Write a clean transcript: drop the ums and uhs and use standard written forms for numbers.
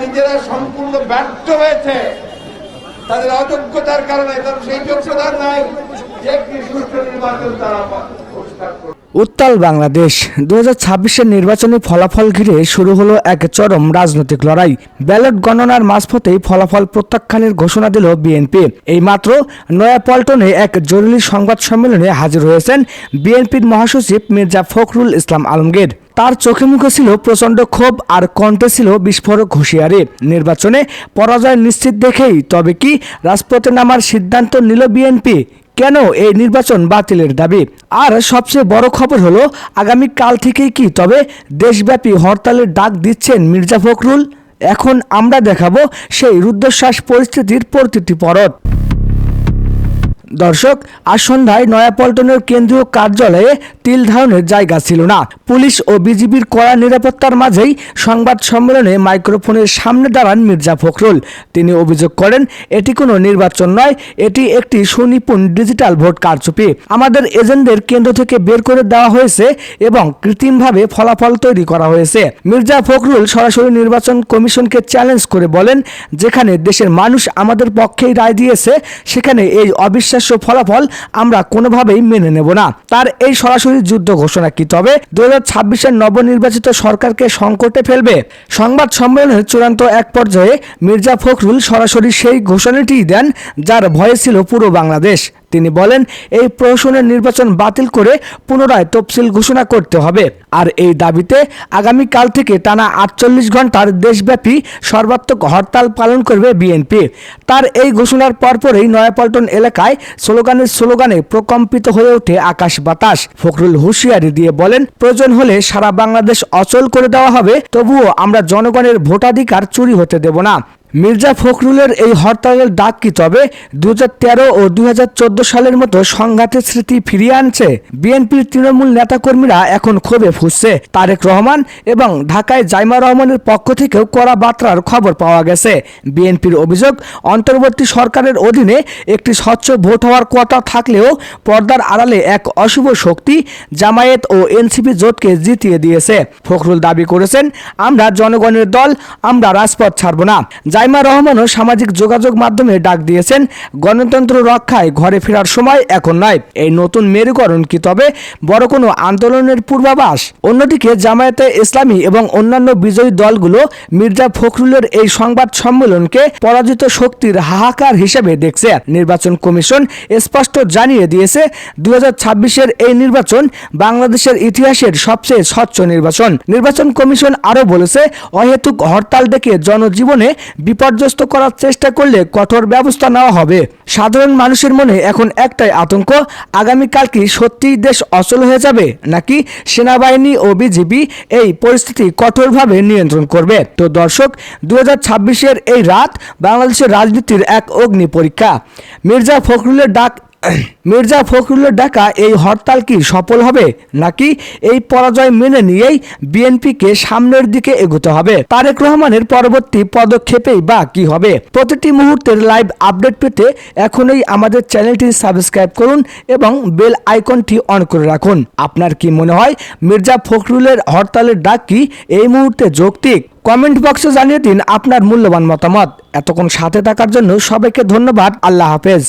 নিজেরা সম্পূর্ণ ব্যর্থ হয়েছে, তাদের অযোগ্যতার কারণে, তাদের সেই যোগ্যতা নাই যে একটি সুষ্ঠু নির্বাচন তারা প্রতিষ্ঠা করবে। উত্তাল বাংলাদেশ। 2026-এর নির্বাচনী ফলাফল ঘিরে শুরু হলো এক চরম রাজনৈতিক লড়াই। ব্যালট গণনার মাঝপথেই ফলাফল প্রত্যাখ্যানের ঘোষণা দিল বিএনপি। এইমাত্র নয়াপল্টনে এক জরুরি সংবাদ সম্মেলনে হাজির হয়েছেন বিএনপির মহাসচিব মির্জা ফখরুল ইসলাম আলমগীর। তার চোখে মুখে ছিল প্রচণ্ড ক্ষোভ আর কণ্ঠে ছিল বিস্ফোরক হুঁশিয়ারি। নির্বাচনে পরাজয় নিশ্চিত দেখেই তবে কি রাজপথে নামার সিদ্ধান্ত নিল বিএনপি? কেন এই নির্বাচন বাতিলের দাবি? আর সবচেয়ে বড় খবর হলো আগামী কাল থেকেই কি তবে দেশব্যাপী হরতালের ডাক দিচ্ছেন মির্জা ফখরুল? এখন আমরা দেখাবো সেই রুদ্ধশ্বাস পরিস্থিতির প্রতিটি পরত। দর্শক, আজ সন্ধ্যায় নয়াপল্টনের কেন্দ্রীয় কার্যালয়ে তিল ধারণের জায়গা ছিল না। পুলিশ ও বিজিবির কড়া নিরাপত্তার মাঝেই সংবাদ সম্মেলনে মাইক্রোফোনের সামনে দাঁড়ান মির্জা ফখরুল। তিনি অভিযোগ করেন, এটি কোনো নির্বাচন নয়, এটি একটি সুনিপুণ ডিজিটাল ভোট কারচুপি। আমাদের এজেন্টদের কেন্দ্র থেকে বের করে দেওয়া হয়েছে এবং কৃত্রিমভাবে ফলাফল তৈরি করা হয়েছে। মির্জা ফখরুল সরাসরি নির্বাচন কমিশনকে চ্যালেঞ্জ করে বলেন, যেখানে দেশের মানুষ আমাদের পক্ষেই রায় দিয়েছে সেখানে এই অবিশ্বাস ফলাফল আমরা কোনোভাবেই মেনে নেব না। তার এই সরাসরি যুদ্ধ ঘোষণা কি তবে 2026-এর নবনির্বাচিত সরকারকে সংকটে ফেলবে? সংবাদ সম্মেলনের চূড়ান্ত এক পর্যায়ে মির্জা ফখরুল সরাসরি সেই ঘোষণাটিই দেন যার ভয়ে ছিল পুরো বাংলাদেশ। তিনি বলেন, এই প্রহসনের নির্বাচন বাতিল করে পুনরায় তফসিল ঘোষণা করতে হবে। আর এই দাবিতে আগামীকাল থেকে টানা 48 ঘন্টার দেশব্যাপী সর্বাত্মক হরতাল পালন করবে বিএনপি। তার এই ঘোষণার পরপরই নয়াপল্টন এলাকায় স্লোগানে প্রকম্পিত হয়ে ওঠে আকাশ বাতাস। ফখরুল হুঁশিয়ারি দিয়ে বলেন, প্রয়োজন হলে সারা বাংলাদেশ অচল করে দেওয়া হবে, তবুও আমরা জনগণের ভোটাধিকার চুরি হতে দেব না। মির্জা ফখরুলের এই হরতালের ডাক কি তবে 2013 ও 2014 সালের মতো সংঘাতের স্মৃতি ফিরিয়ে আনছে? বিএনপির তৃণমূল নেতাকর্মীরা এখন ক্ষোভে ফুঁসছে। তারেক রহমান এবং ঢাকায় জাইমা রহমানের পক্ষ থেকেও কড়া বার্তার খবর পাওয়া গেছে। বিএনপির অভিযোগ, অন্তর্বর্তী সরকারের অধীনে একটি স্বচ্ছ ভোট হওয়ার কথা থাকলেও পর্দার আড়ালে এক অশুভ শক্তি জামায়াত ও এনসিপি জোটকে জিতিয়ে দিয়েছে। ফখরুল দাবি করেছেন, আমরা জনগণের দল, আমরা রাজপথ ছাড়ব না। জাইমা রহমানও সামাজিক যোগাযোগ মাধ্যমে ডাক দিয়েছেন, গণতন্ত্র রক্ষায় ঘরে ফেরার সময় এখন নয়। এই নতুন মেরুকরণ কি তবে বড় কোনো আন্দোলনের পূর্বাভাস? অন্যদিকে জামায়াতে ইসলামী এবং অন্যান্য বিজয়ী দলগুলো মির্জা ফখরুলের এই সংবাদ সম্মেলনকে পরাজিত শক্তির হাহাকার হিসেবে দেখছে। নির্বাচন কমিশন স্পষ্ট জানিয়ে দিয়েছে, 2026-এর এই নির্বাচন বাংলাদেশের ইতিহাসের সবচেয়ে স্বচ্ছ নির্বাচন। নির্বাচন কমিশন আরও বলেছে, অহেতুক হরতাল ডেকে জনজীবনে বিপর্যস্ত করার চেষ্টা করলে কঠোর ব্যবস্থা নেওয়া হবে। সাধারণ মানুষের মনে এখন একটাই আতঙ্ক, আগামীকাল কি সত্যিই দেশ অচল হয়ে যাবে, নাকি সেনাবাহিনী ও বিজিবি এই পরিস্থিতি কঠোরভাবে নিয়ন্ত্রণ করবে? তো দর্শক, 2026-এর এই রাত বাংলাদেশের রাজনীতির এক অগ্নি পরীক্ষা। মির্জা ফখরুলের ডাকা এই হরতাল কি সফল হবে, নাকি এই পরাজয় মেনে নিয়েই বিএনপিকে সামনের দিকে এগোতে হবে? তারেক রহমানের পরবর্তী পদক্ষেপেই বা কি হবে? প্রতিটি মুহূর্তের লাইভ আপডেট পেতে এখনই আমাদের চ্যানেলটি সাবস্ক্রাইব করুন এবং বেল আইকনটি অন করে রাখুন। আপনার কি মনে হয় মির্জা ফখরুলের হরতালের ডাক কি এই মুহূর্তে যৌক্তিক? কমেন্ট বক্সে জানিয়ে দিন আপনার মূল্যবান মতামত। এতক্ষণ সাথে থাকার জন্য সবাইকে ধন্যবাদ। আল্লাহ হাফেজ।